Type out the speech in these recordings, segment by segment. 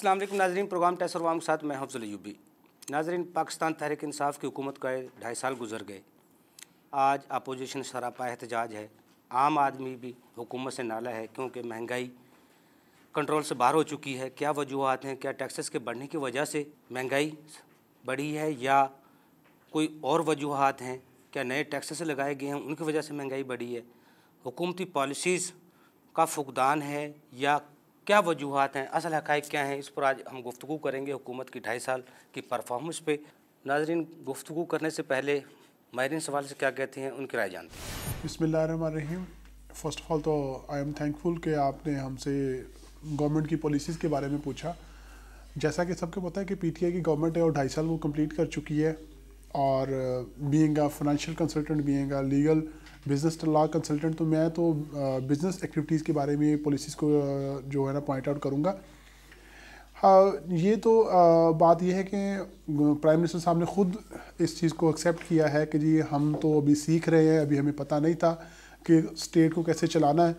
अस्सलाम वालेकुम नाज़रीन, प्रोग्राम टैसरवाम के साथ मैं अफजल अयूबी। नाज़रीन, पाकिस्तान तहरीक इंसाफ की हुकूमत का 2.5 साल गुजर गए। आज अपोजिशन सरापा एहतजाज है। आम आदमी भी हुकूमत से नाला है क्योंकि महंगाई कंट्रोल से बाहर हो चुकी है। क्या वजूहत हैं? क्या टैक्सेस के बढ़ने की वजह से महंगाई बढ़ी है या कोई और वजूहत हैं? क्या नए टैक्सेस लगाए गए हैं उनकी वजह से महंगाई बढ़ी है? हुकूमती पॉलिसीज़ का फुकदान है या क्या वजूहत हैं? असल हक़ाइक़ क्या हैं? इस पर आज हम गुफ्तगू करेंगे हुकूमत की 2.5 साल की परफॉर्मेंस पे। नाज़रीन, गुफ्तगू करने से पहले माहिरीन सवाल से क्या कहते हैं उनकी राय जानते हैं। बिस्मिल्लाहिर्रहमानिर्रहीम। फ़र्स्ट ऑफ़ ऑल तो आई एम थैंकफुल कि आपने हमसे गवर्नमेंट की पॉलिसीज़ के बारे में पूछा। जैसा कि सबको पता है कि पीटीआई की गवर्नमेंट है और 2.5 साल वो कंप्लीट कर चुकी है, और being a financial consultant, being a legal business law consultant, तो मैं तो बिज़नेस एक्टिविटीज़ के बारे में पॉलिसीज़ को जो है ना पॉइंट आउट करूँगा। ये तो बात यह है कि प्राइम मिनिस्टर साहब ने ख़ुद इस चीज़ को एक्सेप्ट किया है कि जी हम तो अभी सीख रहे हैं, अभी हमें पता नहीं था कि स्टेट को कैसे चलाना है।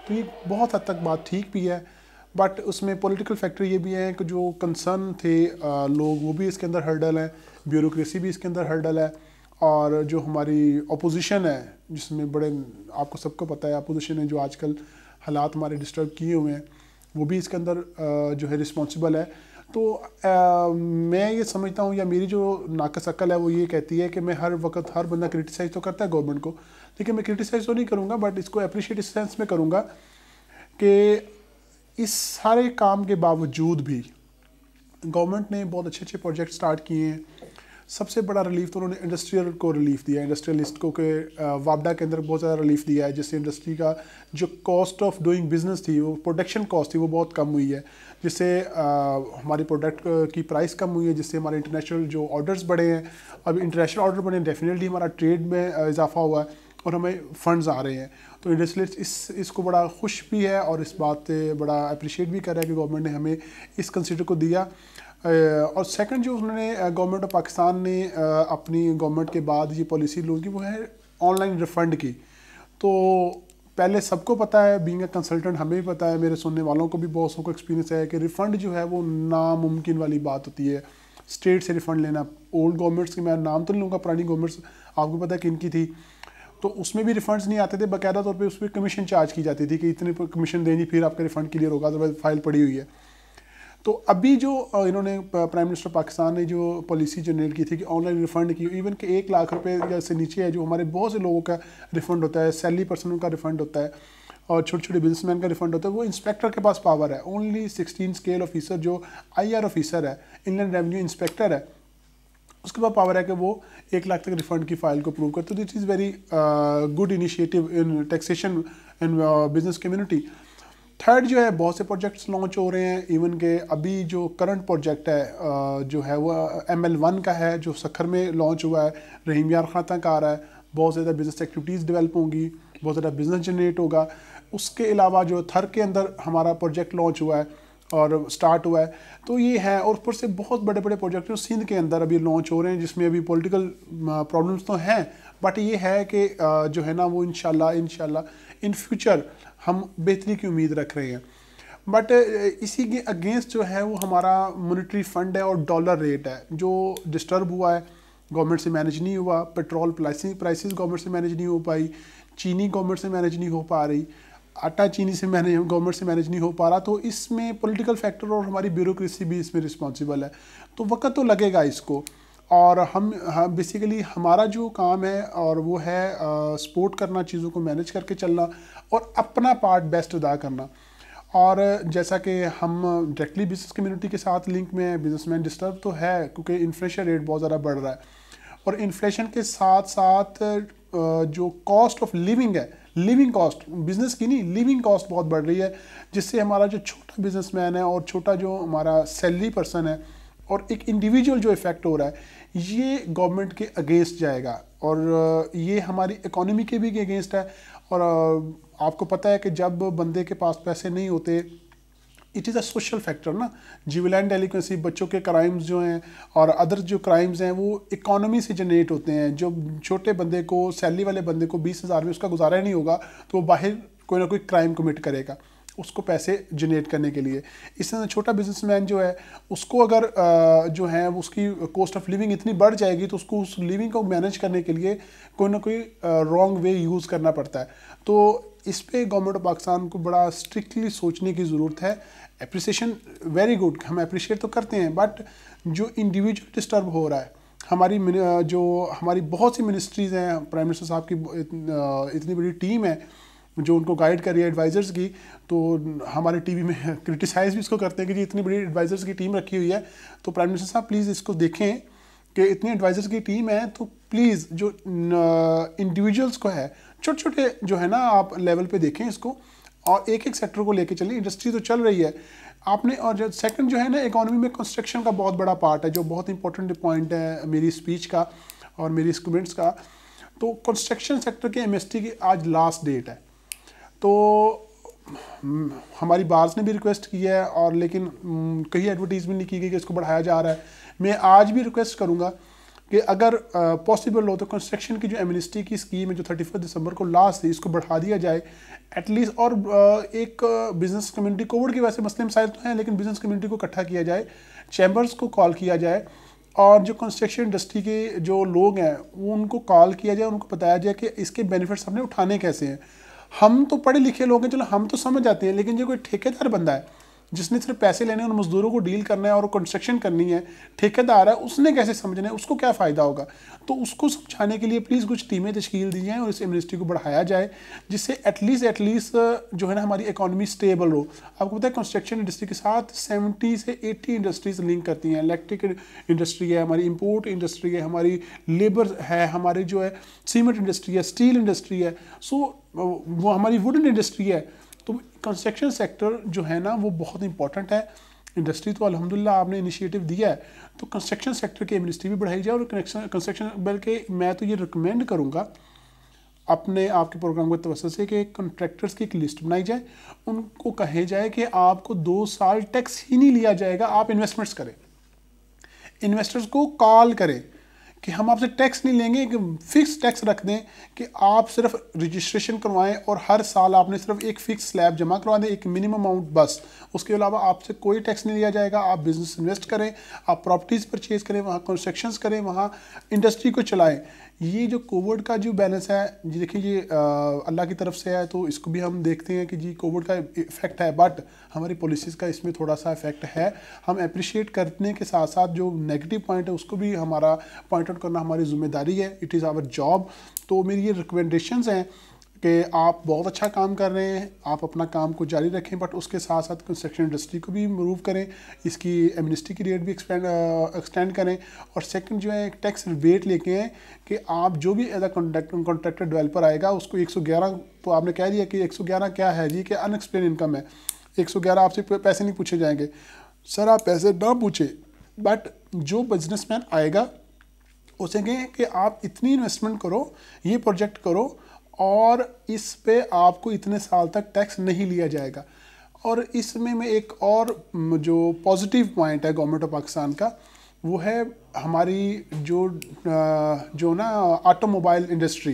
तो ये बहुत हद तक बात ठीक भी है, बट उसमें पॉलिटिकल फैक्टर ये भी है कि जो कंसर्न थे लोग, वो भी इसके अंदर हर्डल है, ब्यूरोक्रेसी भी इसके अंदर हर्डल है, और जो हमारी अपोजिशन है जिसमें बड़े, आपको सबको पता है अपोजिशन है जो आजकल हालात हमारे डिस्टर्ब किए हुए हैं, वो भी इसके अंदर जो है रिस्पॉन्सिबल है। तो मैं ये समझता हूँ, या मेरी जो नाकस अक्ल है वो ये कहती है कि मैं हर वक्त, हर बंदा क्रिटिसाइज़ तो करता है गवर्नमेंट को, लेकिन मैं क्रिटिसाइज़ तो नहीं करूँगा, बट इसको अप्रिशिएट इस सेंस में करूँगा कि इस सारे काम के बावजूद भी गवर्नमेंट ने बहुत अच्छे अच्छे प्रोजेक्ट स्टार्ट किए हैं। सबसे बड़ा रिलीफ तो उन्होंने इंडस्ट्रियल को रिलीफ दिया है, इंडस्ट्रियलिस्ट को के वापडा के अंदर बहुत ज़्यादा रिलीफ दिया है, जिससे इंडस्ट्री का जो कॉस्ट ऑफ डूइंग बिजनेस थी, वो प्रोडक्शन कॉस्ट थी, वो बहुत कम हुई है, जिससे हमारी प्रोडक्ट की प्राइस कम हुई है, जिससे हमारे इंटरनेशनल जो ऑर्डर्स बढ़े हैं। अब इंटरनेशनल ऑर्डर बढ़े, डेफिनेटली हमारा ट्रेड में इजाफा हुआ है और हमें फंड्स आ रहे हैं। तो इंडस्ट्रियलिस्ट इसको बड़ा खुश भी है और इस बात से बड़ा अप्रिशिएट भी कर रहा है कि गवर्नमेंट ने हमें इस कंसिडर को दिया। और सेकंड जो उन्होंने गवर्नमेंट ऑफ पाकिस्तान ने अपनी गवर्नमेंट के बाद ये पॉलिसी ली की, वो है ऑनलाइन रिफ़ंड की। तो पहले सबको पता है, बीइंग अ कंसल्टेंट हमें भी पता है, मेरे सुनने वालों को भी बहुत सबको एक्सपीरियंस है कि रिफ़ंड जो है वो नामुमकिन वाली बात होती है स्टेट से रिफ़ंड लेना। ओल्ड गवर्नमेंट्स की मैं नाम तो नहीं लूँगा, पुरानी गवर्नमेंट्स आपको पता है किन की थी, तो उसमें भी रिफंड्स नहीं आते थे, बाकायदा तौर पे उस पर कमीशन चार्ज की जाती थी कि इतने कमीशन देंगी फिर आपका रिफ़ंड क्लियर होगा, अदरवाइज फाइल पड़ी हुई है। तो अभी जो इन्होंने प्राइम मिनिस्टर पाकिस्तान ने जो पॉलिसी जनरेट की थी कि ऑनलाइन रिफ़ंड की, इवन कि 1 लाख रुपए से नीचे है जो हमारे बहुत से लोगों का रिफ़ंड होता है, सैलरी पर्सन का रिफ़ंड होता है और छोटे छोटे बिजनेसमैन का रिफ़ंड होता है, वो इंस्पेक्टर के पास पावर है। ओनली 16 स्केल ऑफिसर जो IR ऑफिसर है, इनलैंड रेवेन्यू इंस्पेक्टर है, उसके बाद पावर है कि वो 1 लाख तक रिफंड की फाइल को अप्रूव करते। तो this is very good initiative in taxation in business community. Third जो है, बहुत से प्रोजेक्ट्स लॉन्च हो रहे हैं, इवन के अभी जो करंट प्रोजेक्ट है जो है वो ML1 का है, जो सखर में लॉन्च हुआ है, रहीम यार खां तक आ रहा है। बहुत ज़्यादा बिजनेस एक्टिविटीज़ डेवलप होंगी, बहुत ज़्यादा बिजनेस जनरेट होगा। उसके अलावा जो थर के अंदर हमारा प्रोजेक्ट लॉन्च हुआ है और स्टार्ट हुआ है, तो ये है। और ऊपर से बहुत बड़े बड़े प्रोजेक्ट सिंध के अंदर अभी लॉन्च हो रहे हैं, जिसमें अभी पॉलिटिकल प्रॉब्लम्स तो हैं, बट ये है कि जो है ना वो इंशाल्लाह इन फ्यूचर हम बेहतरी की उम्मीद रख रहे हैं। बट इसी के अगेंस्ट जो है वो हमारा मॉनेटरी फंड है और डॉलर रेट है जो डिस्टर्ब हुआ है, गवर्नमेंट से मैनेज नहीं हुआ। पेट्रोल प्राइसेस गवर्नमेंट से मैनेज नहीं हो पाई, चीनी गवर्नमेंट से मैनेज नहीं हो पा रही, आटा चीनी से गवर्नमेंट से मैनेज नहीं हो पा रहा। तो इसमें पॉलिटिकल फैक्टर और हमारी ब्यूरोक्रेसी भी इसमें रिस्पॉन्सिबल है। तो वक्त तो लगेगा इसको, और हम बेसिकली हमारा जो काम है और वो है सपोर्ट करना, चीज़ों को मैनेज करके चलना और अपना पार्ट बेस्ट अदा करना। और जैसा कि हम डायरेक्टली बिजनेस कम्युनिटी के साथ लिंक में हैं, बिजनेसमैन डिस्टर्ब तो है क्योंकि इन्फ्लेशन रेट बहुत ज़्यादा बढ़ रहा है, और इन्फ्लेशन के साथ साथ जो कॉस्ट ऑफ लिविंग है, लिविंग कॉस्ट बिज़नेस की नहीं, लिविंग कॉस्ट बहुत बढ़ रही है, जिससे हमारा जो छोटा बिजनेसमैन है और छोटा जो हमारा सैलरी पर्सन है और एक इंडिविजुअल जो इफ़ेक्ट हो रहा है, ये गवर्नमेंट के अगेंस्ट जाएगा और ये हमारी इकोनॉमी के भी अगेंस्ट है। और आपको पता है कि जब बंदे के पास पैसे नहीं होते, it is a social factor ना, जुवेनाइल डेलिक्वेंसी, बच्चों के क्राइम्स जो हैं और अदर जो क्राइम्स हैं वो इकोनॉमी से जनरेट होते हैं। जो छोटे बंदे को, सैलरी वाले बंदे को 20,000 में उसका गुजारा नहीं होगा तो वो बाहर कोई ना कोई क्राइम कमिट करेगा। उसको पैसे जनरेट करने के लिए। इस तरह छोटा बिजनेसमैन जो है उसको अगर जो है उसकी कॉस्ट ऑफ लिविंग इतनी बढ़ जाएगी तो उसको उस लिविंग को मैनेज करने के लिए कोई ना कोई रॉन्ग वे यूज़ करना पड़ता है। तो इस पे गवर्नमेंट ऑफ पाकिस्तान को बड़ा स्ट्रिक्टली सोचने की ज़रूरत है। एप्रिसिएशन वेरी गुड, हम अप्रिशिएट तो करते हैं, बट जो इंडिविजुअल डिस्टर्ब हो रहा है, हमारी बहुत सी मिनिस्ट्रीज़ हैं, प्राइम मिनिस्टर साहब की इतनी बड़ी टीम है जो उनको गाइड कर रही है एडवाइज़र्स की, तो हमारे टीवी में क्रिटिसाइज़ भी इसको करते हैं कि जी इतनी बड़ी एडवाइज़र्स की टीम रखी हुई है, तो प्राइम मिनिस्टर साहब प्लीज़ इसको देखें कि इतनी एडवाइज़र्स की टीम है, तो प्लीज़ जो इंडिविजुअल्स को है, छोटे छोटे जो है ना आप लेवल पे देखें इसको, और एक एक सेक्टर को लेके चलिए। इंडस्ट्री तो चल रही है आपने, और जो सेकंड जो है ना इकोनॉमी में कंस्ट्रक्शन का बहुत बड़ा पार्ट है, जो बहुत इंपॉर्टेंट पॉइंट है मेरी स्पीच का और मेरी कमेंट्स का। तो कंस्ट्रक्शन सेक्टर के MST की आज लास्ट डेट है, तो हमारी बार्स ने भी रिक्वेस्ट की है, और लेकिन कहीं एडवर्टीज़मेंट नहीं की गई कि इसको बढ़ाया जा रहा है। मैं आज भी रिक्वेस्ट करूँगा कि अगर पॉसिबल हो तो कंस्ट्रक्शन की जो एमनेस्टी की स्कीम है जो 31 दिसंबर को लास्ट थी, इसको बढ़ा दिया जाए एटलीस्ट। और एक बिज़नेस कम्युनिटी, कोविड की वजह से मसले मसाइल तो हैं, लेकिन बिज़नेस कम्युनिटी को इकट्ठा किया जाए, चैम्बर्स को कॉल किया जाए, और जो कंस्ट्रक्शन इंडस्ट्री के जो लोग हैं उनको कॉल किया जाए, उनको बताया जाए कि इसके बेनिफिट्स हमने उठाने कैसे हैं। हम तो पढ़े लिखे लोग हैं, चलो हम तो समझ आते हैं, लेकिन जो कोई ठेकेदार बंदा है जिसने सिर्फ पैसे लेने और मजदूरों को डील करना है और कंस्ट्रक्शन करनी है, ठेकेदार है, उसने कैसे समझना है, उसको क्या फ़ायदा होगा। तो उसको समझाने के लिए प्लीज़ कुछ टीमें तश्कील दी जाएँ और इस एमनेस्टी को बढ़ाया जाए, जिससे एटलीस्ट जो है ना हमारी इकॉनमी स्टेबल हो। आपको पता है कंस्ट्रक्शन इंडस्ट्री के साथ 70 से 80 इंडस्ट्रीज लिंक करती हैं। इलेक्ट्रिक इंडस्ट्री है, हमारी इंपोर्ट इंडस्ट्री है, हमारी लेबर है, हमारी जो है सीमेंट इंडस्ट्री है, स्टील इंडस्ट्री है, सो वो हमारी वुडन इंडस्ट्री है। तो कंस्ट्रक्शन सेक्टर जो है ना वो बहुत इंपॉर्टेंट है। इंडस्ट्री तो अल्हम्दुलिल्लाह आपने इनिशिएटिव दिया है, तो कंस्ट्रक्शन सेक्टर की एमनेस्टी भी बढ़ाई जाए। और कंस्ट्रक्शन, बल्कि मैं तो ये रिकमेंड करूँगा अपने आपके प्रोग्राम के तवज्जो से कि कॉन्ट्रैक्टर्स की एक लिस्ट बनाई जाए, उनको कहे जाए कि आपको 2 साल टैक्स ही नहीं लिया जाएगा, आप इन्वेस्टमेंट्स करें, इन्वेस्टर्स को कॉल करें कि हम आपसे टैक्स नहीं लेंगे, कि फिक्स टैक्स रख दें कि आप सिर्फ रजिस्ट्रेशन करवाएं और हर साल आपने सिर्फ एक फिक्स स्लैब जमा करवा दें, एक मिनिमम अमाउंट बस, उसके अलावा आपसे कोई टैक्स नहीं लिया जाएगा। आप बिजनेस इन्वेस्ट करें, आप प्रॉपर्टीज़ परचेज़ करें, वहाँ कंस्ट्रक्शंस करें, वहाँ इंडस्ट्री को चलाएं। ये जो कोविड का जो बैलेंस है जी, देखिए ये अल्लाह की तरफ से है, तो इसको भी हम देखते हैं कि जी कोविड का इफ़ेक्ट है, बट हमारी पॉलिसीज़ का इसमें थोड़ा सा इफेक्ट है। हम अप्रिशिएट करने के साथ साथ जो नेगेटिव पॉइंट है उसको भी हमारा पॉइंट आउट करना हमारी जिम्मेदारी है, इट इज़ आवर जॉब। तो मेरी ये रिकमेंडेशंस हैं कि आप बहुत अच्छा काम कर रहे हैं, आप अपना काम को जारी रखें, बट उसके साथ साथ कंस्ट्रक्शन इंडस्ट्री को भी इम्प्रूव करें, इसकी एमनेस्टी की रेट भी एक्सटेंड करें। और सेकंड जो है एक टैक्स रिबेट लेके आए कि आप जो भी एज अ कॉन्ट्रैक्टर डेवलपर आएगा उसको 111, तो आपने कह दिया कि 111 क्या है जी, कि अनएक्सप्लेन इनकम है, 111 आपसे पैसे नहीं पूछे जाएंगे। सर आप पैसे ना पूछे, बट जो बिजनेसमैन आएगा उसे कहें कि आप इतनी इन्वेस्टमेंट करो, ये प्रोजेक्ट करो, और इस पे आपको इतने साल तक टैक्स नहीं लिया जाएगा। और इसमें मैं एक और जो पॉजिटिव पॉइंट है गवर्नमेंट ऑफ पाकिस्तान का, वो है हमारी जो ना automobile industry.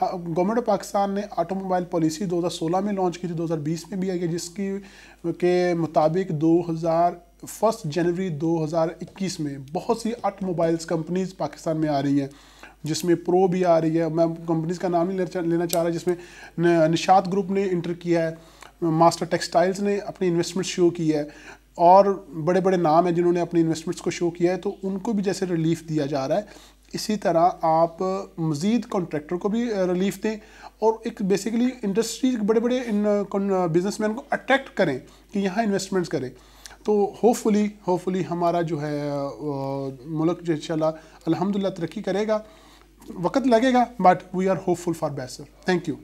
Government of Pakistan ने ऑटोमोबाइल पॉलिसी 2016 में लॉन्च की थी, 2020 में भी आई है, जिसकी के मुताबिक 1 जनवरी 2021 में बहुत सी ऑटोमोबाइल्स कंपनीज पाकिस्तान में आ रही हैं, जिसमें प्रो भी आ रही है, मैं कंपनीज का नाम नहीं लेना चाह रहा, जिसमें निशात ग्रुप ने इंटर किया है, मास्टर टेक्सटाइल्स ने अपनी इन्वेस्टमेंट शो की है, और बड़े बड़े नाम हैं जिन्होंने अपनी इन्वेस्टमेंट्स को शो किया है, तो उनको भी जैसे रिलीफ दिया जा रहा है, इसी तरह आप मज़ीद कॉन्ट्रैक्टर को भी रिलीफ दें, और एक बेसिकली इंडस्ट्री बड़े बड़े बिजनेसमैन को अट्रैक्ट करें कि यहाँ इन्वेस्टमेंट्स करें। तो होपफुली हमारा जो है मुल्क जो इंशाल्लाह अल्हम्दुलिल्लाह तरक्की करेगा। वक्त लगेगा, but we are hopeful for better. Thank you.